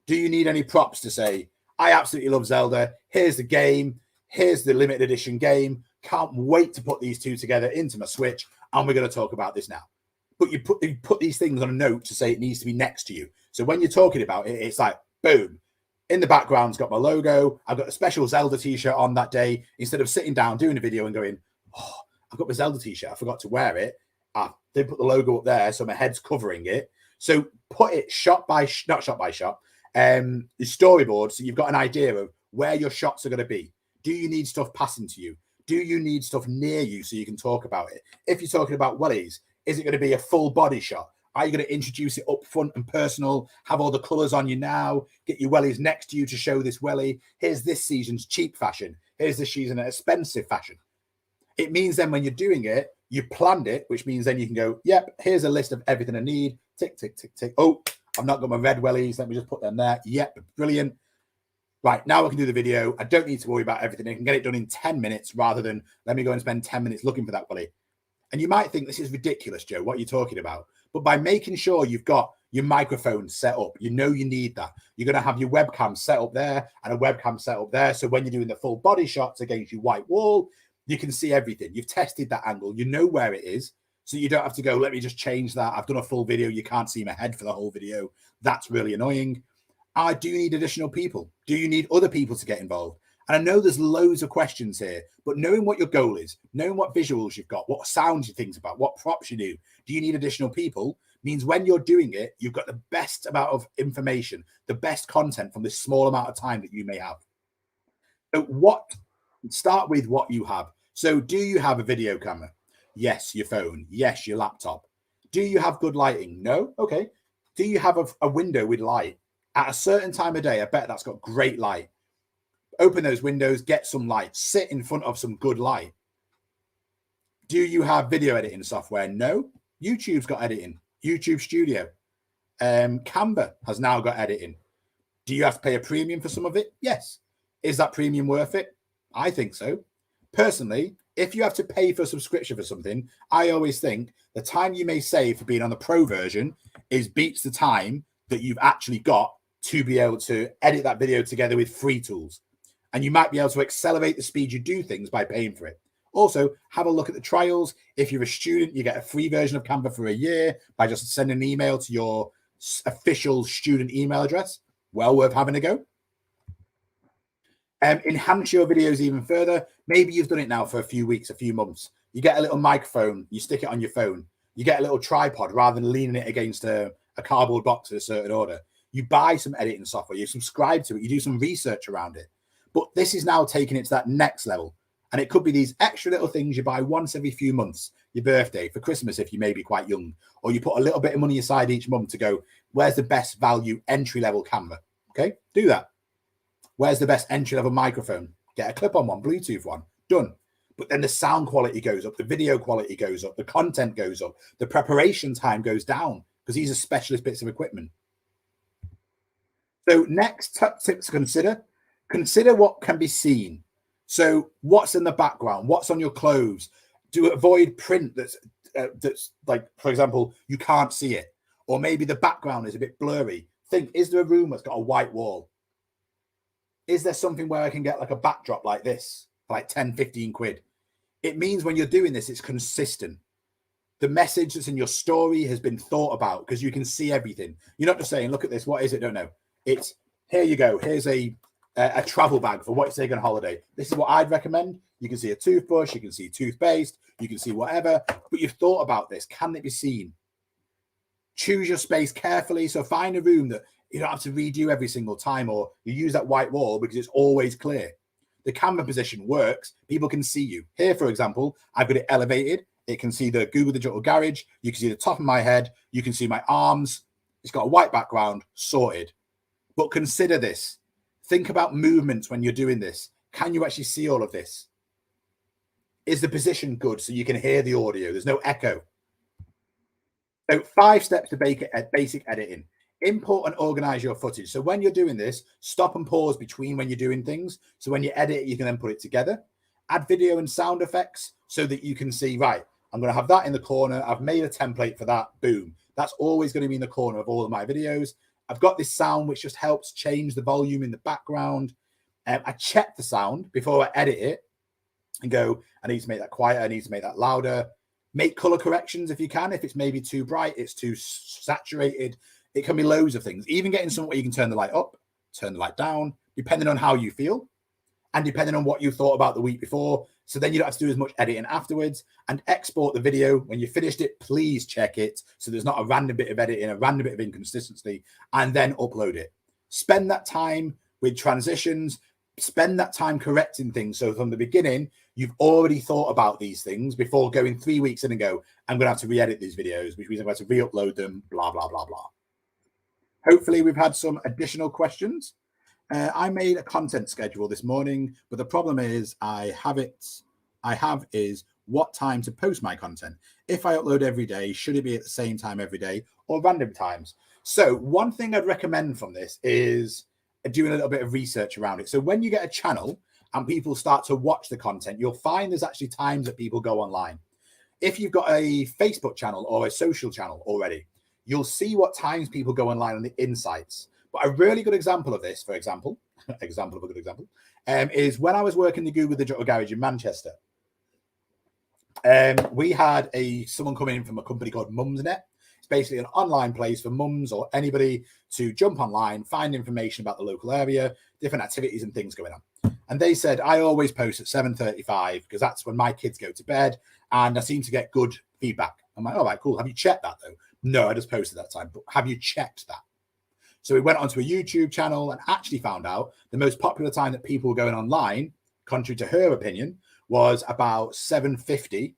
Do you need any props to say, I absolutely love Zelda. Here's the game. Here's the limited edition game. Can't wait to put these two together into my Switch. And we're going to talk about this now. But you put these things on a note to say it needs to be next to you. So when you're talking about it, it's like, boom. In the background's got my logo. I've got a special Zelda t-shirt on that day. Instead of sitting down, doing a video and going, oh, I've got my Zelda t-shirt. I forgot to wear it. They put the logo up there, so my head's covering it. So put it not shot by shot, the storyboard, so you've got an idea of where your shots are going to be. Do you need stuff passing to you? Do you need stuff near you so you can talk about it? If you're talking about wellies, is it going to be a full body shot? Are you going to introduce it up front and personal, have all the colours on you now, get your wellies next to you to show this welly? Here's this season's cheap fashion. Here's this season's expensive fashion. It means then when you're doing it, you planned it, which means then you can go, yep, here's a list of everything I need. Tick, tick, tick, tick. Oh, I've not got my red wellies. Let me just put them there. Yep, brilliant. Right, now I can do the video. I don't need to worry about everything. I can get it done in 10 minutes rather than let me go and spend 10 minutes looking for that welly. And you might think this is ridiculous, Joe, what are you talking about? But by making sure you've got your microphone set up, you know you need that. You're going to have your webcam set up there and a webcam set up there. So when you're doing the full body shots against your white wall, you can see everything. You've tested that angle. You know where it is. So you don't have to go, let me just change that. I've done a full video. You can't see my head for the whole video. That's really annoying. Do you need additional people? Do you need other people to get involved? And I know there's loads of questions here, but knowing what your goal is, knowing what visuals you've got, what sounds you think about, what props you do you need additional people? Means when you're doing it, you've got the best amount of information, the best content from this small amount of time that you may have. So start with what you have. So do you have a video camera? Yes, your phone. Yes, your laptop. Do you have good lighting? No? Okay. Do you have a window with light? At a certain time of day, I bet that's got great light. Open those windows, get some light, sit in front of some good light. Do you have video editing software? No. YouTube's got editing. YouTube Studio. Canva has now got editing. Do you have to pay a premium for some of it? Yes. Is that premium worth it? I think so. Personally, if you have to pay for a subscription for something, I always think the time you may save for being on the pro version beats the time that you've actually got to be able to edit that video together with free tools. And you might be able to accelerate the speed you do things by paying for it. Also, have a look at the trials. If you're a student, you get a free version of Canva for a year by just sending an email to your official student email address. Well worth having a go. Enhance your videos even further. Maybe you've done it now for a few weeks, a few months. You get a little microphone, you stick it on your phone. You get a little tripod rather than leaning it against a cardboard box in a certain order. You buy some editing software, you subscribe to it, you do some research around it. But this is now taking it to that next level. And it could be these extra little things you buy once every few months, your birthday, for Christmas if you may be quite young, or you put a little bit of money aside each month to go, where's the best value entry-level camera? Okay, do that. Where's the best entry-level microphone? Get a clip-on one, Bluetooth one, done. But then the sound quality goes up, the video quality goes up, the content goes up, the preparation time goes down because these are specialist bits of equipment. So next tips to consider what can be seen. So what's in the background? What's on your clothes? Do avoid print that's like, for example, you can't see it. Or maybe the background is a bit blurry. Think, is there a room that's got a white wall? Is there something where I can get like a backdrop like this for like 10, 15 quid? It means when you're doing this, it's consistent. The message that's in your story has been thought about because you can see everything. You're not just saying, look at this. What is it? Don't know. It's here you go. Here's a travel bag for what you're taking on holiday. This is what I'd recommend. You can see a toothbrush. You can see toothpaste. You can see whatever. But you've thought about this. Can it be seen? Choose your space carefully. So find a room that you don't have to redo every single time, or you use that white wall because it's always clear. The camera position works. People can see you. Here, for example, I've got it elevated. It can see the Google Digital Garage. You can see the top of my head. You can see my arms. It's got a white background, sorted. But consider this. Think about movements when you're doing this. Can you actually see all of this? Is the position good so you can hear the audio? There's no echo. So 5 steps to basic editing. Import and organize your footage. So when you're doing this, stop and pause between when you're doing things. So when you edit it, you can then put it together. Add video and sound effects so that you can see, right, I'm going to have that in the corner. I've made a template for that. Boom. That's always going to be in the corner of all of my videos. I've got this sound, which just helps change the volume in the background. I check the sound before I edit it and go, I need to make that quieter. I need to make that louder. Make color corrections if you can. If it's maybe too bright, it's too saturated. It can be loads of things. Even getting somewhere where you can turn the light up, turn the light down, depending on how you feel and depending on what you thought about the week before. So then you don't have to do as much editing afterwards. And export the video. When you finished it, please check it so there's not a random bit of editing, a random bit of inconsistency, and then upload it. Spend that time with transitions. Spend that time correcting things. So from the beginning, you've already thought about these things before going 3 weeks in and go, I'm going to have to re-edit these videos, which means I'm going to have to re-upload them, blah, blah, blah, blah. Hopefully we've had some additional questions. I made a content schedule this morning, but the problem is is what time to post my content. If I upload every day, should it be at the same time every day or random times? So one thing I'd recommend from this is doing a little bit of research around it. So when you get a channel and people start to watch the content, you'll find there's actually times that people go online. If you've got a Facebook channel or a social channel already, you'll see what times people go online on the insights. But a really good example of this, for example, is when I was working the Google Digital Garage in Manchester. We had someone coming in from a company called Mumsnet. It's basically an online place for mums or anybody to jump online, find information about the local area, different activities and things going on. And they said, I always post at 7:35 because that's when my kids go to bed and I seem to get good feedback. I'm like, all right, cool. Have you checked that though? No, I just posted that time. But have you checked that? So we went onto a YouTube channel and actually found out the most popular time that people were going online, contrary to her opinion, was about 7:50.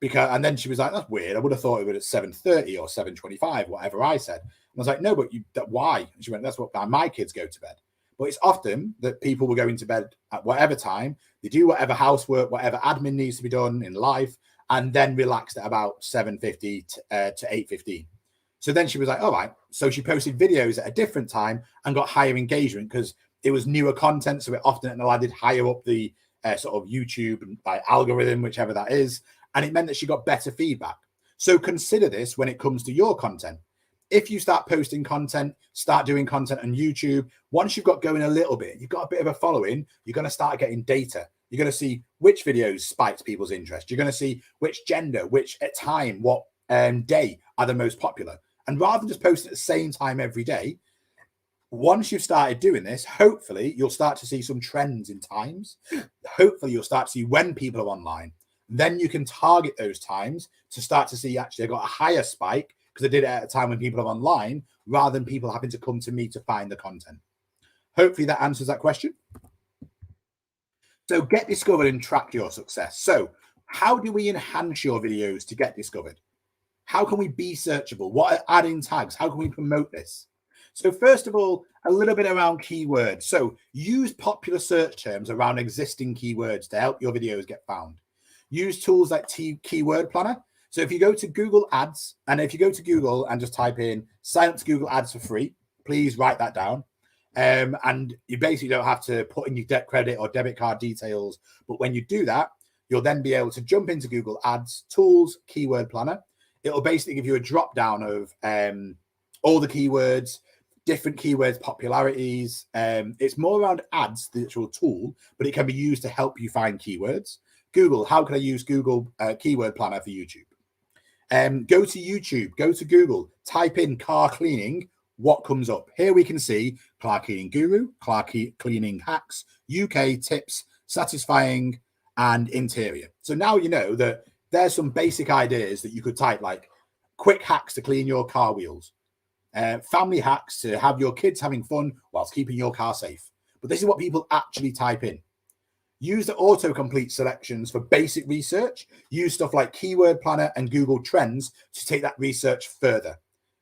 And then she was like, that's weird. I would have thought it would at 7:30 or 7:25, whatever I said. And I was like, no, but why? And she went, that's what my kids go to bed. But it's often that people will go into bed at whatever time. They do whatever housework, whatever admin needs to be done in life, and then relaxed at about 7:50 to 8:15. So then she was like, all right. So she posted videos at a different time and got higher engagement because it was newer content. So it often landed higher up the sort of YouTube algorithm, whichever that is. And it meant that she got better feedback. So consider this when it comes to your content. If you start posting content, start doing content on YouTube, once you've got going a little bit, you've got a bit of a following, you're going to start getting data. You're going to see which videos spiked people's interest. You're going to see which gender, which time, what day are the most popular. And rather than just post at the same time every day, once you've started doing this, hopefully you'll start to see some trends in times. Hopefully you'll start to see when people are online. Then you can target those times to start to see, actually, I got a higher spike because I did it at a time when people are online rather than people having to come to me to find the content. Hopefully that answers that question. So get discovered and track your success. So how do we enhance your videos to get discovered? How can we be searchable? What are adding tags? How can we promote this? So first of all, a little bit around keywords. So use popular search terms around existing keywords to help your videos get found. Use tools like Keyword Planner. So if you go to Google Ads, and if you go to Google and just type in silence Google Ads for free, please write that down. And you basically don't have to put in your credit or debit card details. But when you do that, you'll then be able to jump into Google Ads, Tools, Keyword Planner. It'll basically give you a drop down of all the keywords, different keywords, popularities. It's more around ads, the actual tool, but it can be used to help you find keywords. Google, how can I use Google Keyword Planner for YouTube? Go to YouTube, go to Google, type in car cleaning, what comes up? Here we can see car cleaning guru, car cleaning hacks, UK tips, satisfying, and interior. So now you know that there's some basic ideas that you could type, like quick hacks to clean your car wheels, family hacks to have your kids having fun whilst keeping your car safe. But this is what people actually type in. Use the autocomplete selections for basic research. Use stuff like Keyword Planner and Google Trends to take that research further.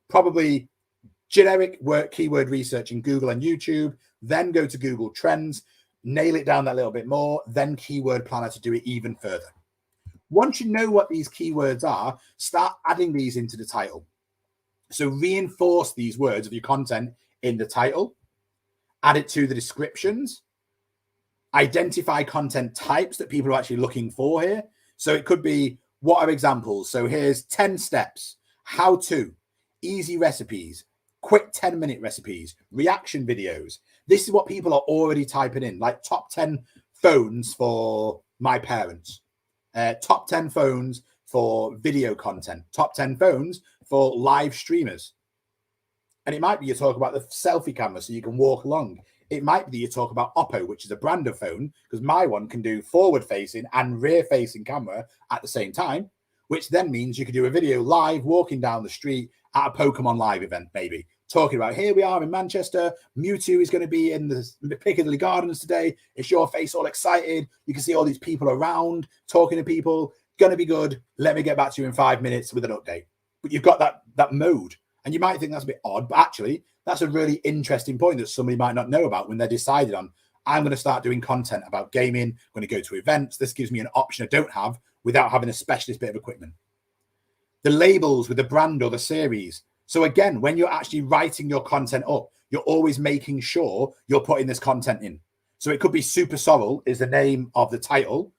Probably generic keyword research in Google and YouTube, then go to Google Trends, nail it down that little bit more, then Keyword Planner to do it even further. Once you know what these keywords are, start adding these into the title. So reinforce these words of your content in the title, add it to the descriptions, identify content types that people are actually looking for here. So it could be, what are examples? So here's 10 steps, how to, easy recipes, quick 10-minute recipes, reaction videos. This is what people are already typing in, like top 10 phones for my parents, top 10 phones for video content, top 10 phones for live streamers. And it might be you talk about the selfie camera so you can walk along. It might be that you talk about Oppo, which is a brand of phone, because my one can do forward-facing and rear-facing camera at the same time, which then means you could do a video live walking down the street at a Pokemon Live event, maybe, talking about, here we are in Manchester, Mewtwo is going to be in the Piccadilly Gardens today. It's your face all excited. You can see all these people around, talking to people. Going to be good. Let me get back to you in 5 minutes with an update. But you've got that mode. And you might think that's a bit odd, but actually, that's a really interesting point that somebody might not know about when they're decided on, I'm going to start doing content about gaming, I'm going to go to events. This gives me an option I don't have without having a specialist bit of equipment. The labels with the brand or the series. So again, when you're actually writing your content up, you're always making sure you're putting this content in. So it could be Super Sorrel is the name of the title,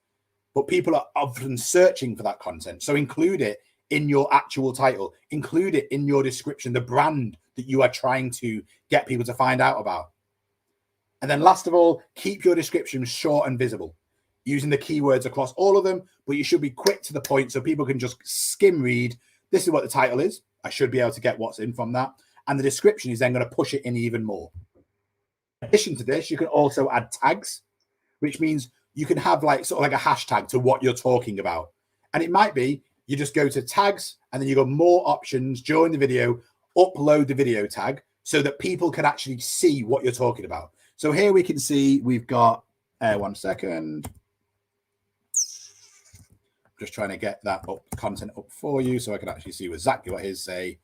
but people are often searching for that content. So include it in your actual title, include it in your description, the brand that you are trying to get people to find out about. And then last of all, keep your description short and visible, using the keywords across all of them, but you should be quick to the point so people can just skim read. This is what the title is. I should be able to get what's in from that. And the description is then going to push it in even more. In addition to this, you can also add tags, which means you can have like sort of like a hashtag to what you're talking about. And it might be, you just go to tags and then you got more options during the video, upload the video tag so that people can actually see what you're talking about. So here we can see we've got, 1 second. Just trying to get that content up for you so I can actually see exactly what his say.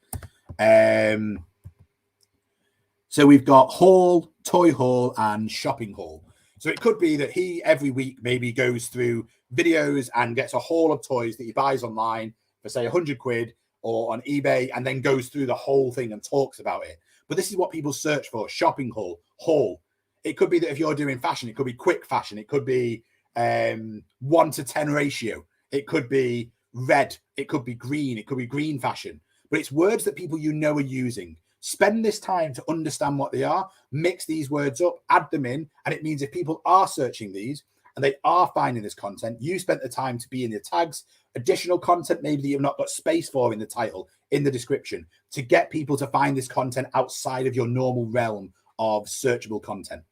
So we've got haul, toy haul, and shopping haul. So it could be that he every week maybe goes through videos and gets a haul of toys that he buys online for say 100 quid or on eBay, and then goes through the whole thing and talks about it. But this is what people search for: shopping haul. It could be that if you're doing fashion, it could be quick fashion. It could be 1 to 10 ratio. It could be red. It could be green. It could be green fashion. But it's words that people you know are using. Spend this time to understand what they are, mix these words up, add them in. And it means if people are searching these and they are finding this content, you spent the time to be in the tags, additional content maybe that you've not got space for in the title, in the description, to get people to find this content outside of your normal realm of searchable content,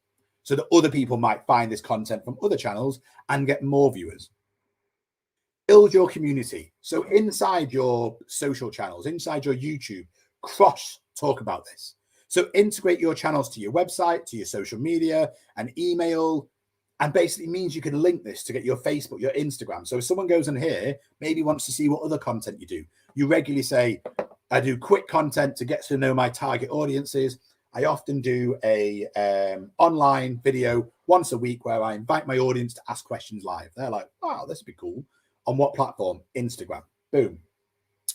so that other people might find this content from other channels and get more viewers. Build your community. So inside your social channels, inside your YouTube, cross talk about this. So integrate your channels to your website, to your social media, and email, and basically means you can link this to get your Facebook, your Instagram. So if someone goes in here, maybe wants to see what other content you do, you regularly say, I do quick content to get to know my target audiences. I often do a online video once a week where I invite my audience to ask questions live. They're like, wow, this would be cool. On what platform? Instagram. Boom.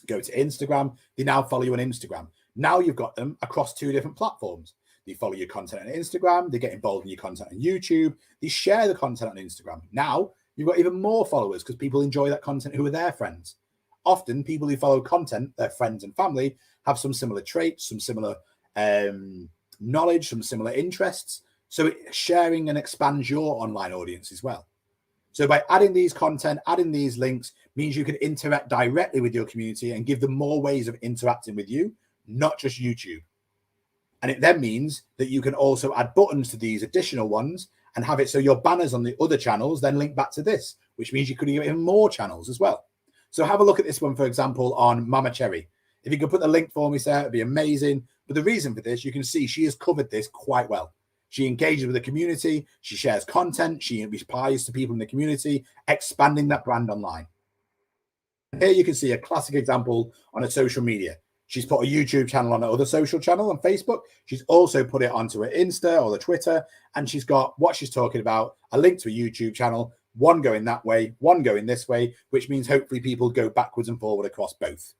Go to Instagram. They now follow you on Instagram. Now you've got them across 2 different platforms. They follow your content on Instagram. They get involved in your content on YouTube. They share the content on Instagram. Now you've got even more followers because people enjoy that content who are their friends. Often people who follow content, their friends and family, have some similar traits, some similar knowledge, some similar interests. So sharing and expands your online audience as well. So by adding these content, adding these links means you can interact directly with your community and give them more ways of interacting with you, not just YouTube. And it then means that you can also add buttons to these additional ones and have it so your banners on the other channels then link back to this, which means you could give even more channels as well. So have a look at this one, for example, on Mama Cherry. If you could put the link for me, Sarah, it'd be amazing. But the reason for this, you can see she has covered this quite well. She engages with the community. She shares content. She replies to people in the community, expanding that brand online. Here you can see a classic example on a social media. She's put a YouTube channel on another social channel on Facebook. She's also put it onto her Insta or the Twitter, and she's got what she's talking about, a link to a YouTube channel, one going that way, one going this way, which means hopefully people go backwards and forward across both.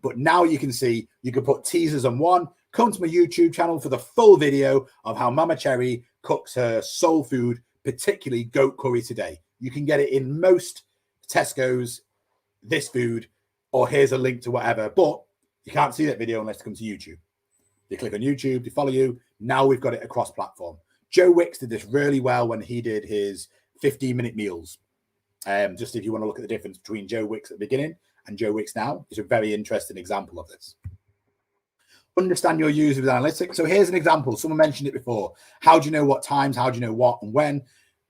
But now you can see, you can put teasers on one, come to my YouTube channel for the full video of how Mama Cherry cooks her soul food, particularly goat curry today. You can get it in most Tesco's, this food, or here's a link to whatever, but you can't see that video unless you come to YouTube. You click on YouTube, they follow you. Now we've got it across platform. Joe Wicks did this really well when he did his 15-minute meals. Just if you want to look at the difference between Joe Wicks at the beginning and Joe Wicks now, is a very interesting example of this. Understand your users with analytics. So here's an example. Someone mentioned it before. How do you know what times? How do you know what and when?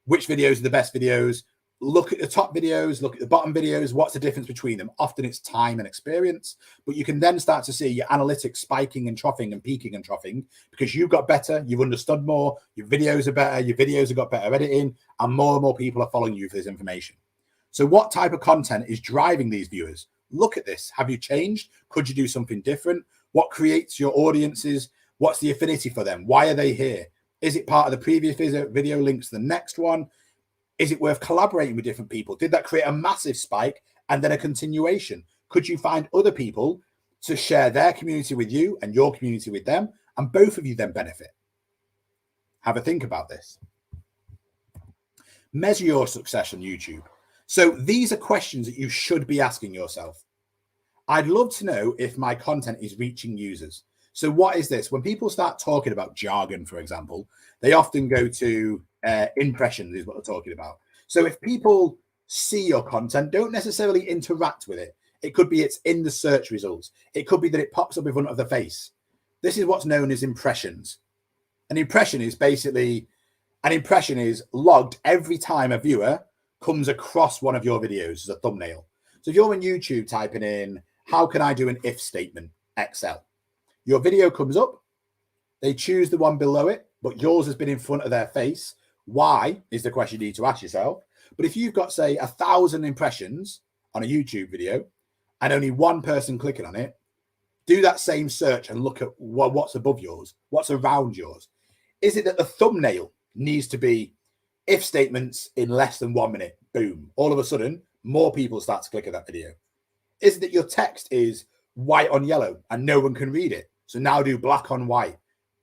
Which videos are the best videos? Look at the top videos, look at the bottom videos. What's the difference between them? Often it's time and experience, but you can then start to see your analytics spiking and troughing and peaking and troughing because you've got better, you've understood more, your videos are better, your videos have got better editing, and more people are following you for this information. So what type of content is driving these viewers? Look at this. Have you changed? Could you do something different? What creates your audiences? What's the affinity for them? Why are they here? Is it part of the previous video links to the next one? Is it worth collaborating with different people? Did that create a massive spike and then a continuation? Could you find other people to share their community with you and your community with them, and both of you then benefit? Have a think about this. Measure your success on YouTube. So these are questions that you should be asking yourself. I'd love to know if my content is reaching users. So what is this? When people start talking about jargon, for example, they often go to impressions is what they're talking about. So if people see your content, don't necessarily interact with it. It could be it's in the search results. It could be that it pops up in front of the face. This is what's known as impressions. An impression is basically, an impression is logged every time a viewer comes across one of your videos as a thumbnail. So if you're on YouTube typing in, how can I do an if statement, Excel? Your video comes up, they choose the one below it, but yours has been in front of their face. Why is the question you need to ask yourself. But if you've got, say, 1,000 impressions on a YouTube video and only one person clicking on it, do that same search and look at what's above yours, what's around yours. Is it that the thumbnail needs to be if statements in less than 1 minute? Boom. All of a sudden, more people start to click at that video. Is it that your text is white on yellow and no one can read it? So now do black on white.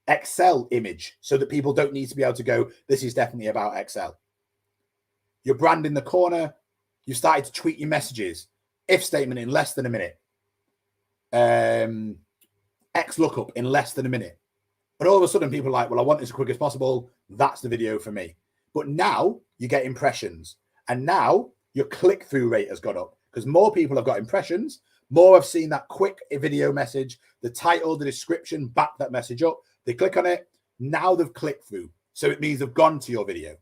Excel image so that people don't need to be able to go, this is definitely about Excel. Your brand in the corner, you started to tweet your messages. If statement in less than a minute. X lookup in less than a minute. And all of a sudden people are like, well, I want this as quick as possible. That's the video for me. But now you get impressions. And now your click-through rate has gone up because more people have got impressions. More have seen that quick video message, the title, the description, back that message up. They click on it. Now they've clicked through. So it means they've gone to your video.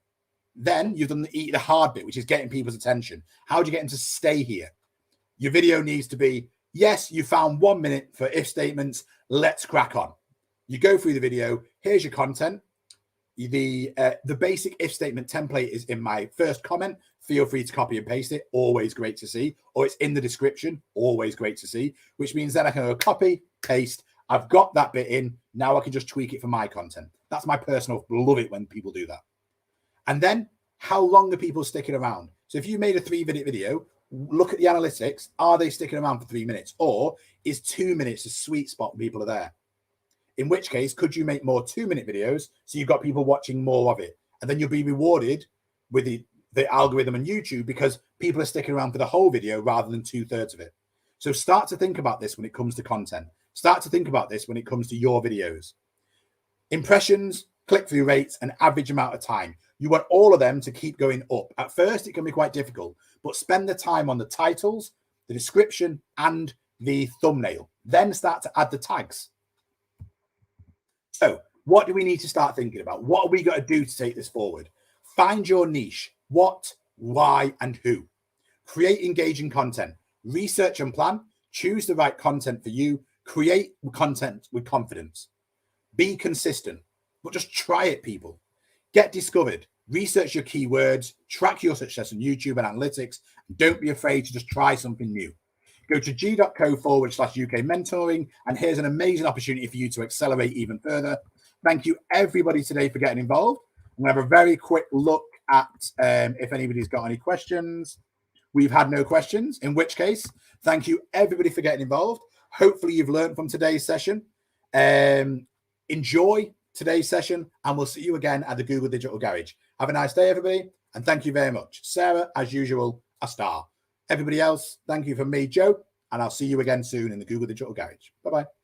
Then you've done the hard bit, which is getting people's attention. How do you get them to stay here? Your video needs to be, yes, you found 1 minute for if statements. Let's crack on. You go through the video. Here's your content. The basic if statement template is in my first comment. Feel free to copy and paste it. Always great to see. Or it's in the description. Always great to see. Which means then I can go copy, paste. I've got that bit in. Now I can just tweak it for my content. That's my personal, love it when people do that. And then how long are people sticking around? So if you made a 3-minute video, look at the analytics. Are they sticking around for 3 minutes? Or is 2 minutes a sweet spot when people are there? In which case, could you make more 2-minute videos so you've got people watching more of it? And then you'll be rewarded with the algorithm on YouTube because people are sticking around for the whole video rather than 2/3 of it. So start to think about this when it comes to content. Start to think about this when it comes to your videos. Impressions, click-through rates, and average amount of time. You want all of them to keep going up. At first, it can be quite difficult, but spend the time on the titles, the description, and the thumbnail. Then start to add the tags. So what do we need to start thinking about? What are we got to do to take this forward? Find your niche. What, why, and who. Create engaging content. Research and plan. Choose the right content for you. Create content with confidence. Be consistent, but just try it, people. Get discovered. Research your keywords. Track your success on YouTube and analytics. Don't be afraid to just try something new. Go to g.co/UK mentoring, and here's an amazing opportunity for you to accelerate even further. Thank you, everybody, today for getting involved. I'm going to have a very quick look if anybody's got any questions. We've had no questions, in which case, thank you everybody for getting involved. Hopefully you've learned from today's session. Enjoy today's session, and we'll see you again at the Google Digital Garage. Have a nice day, everybody, and thank you very much. Sarah, as usual, a star. Everybody else, thank you from me, Joe, and I'll see you again soon in the Google Digital Garage. Bye-bye.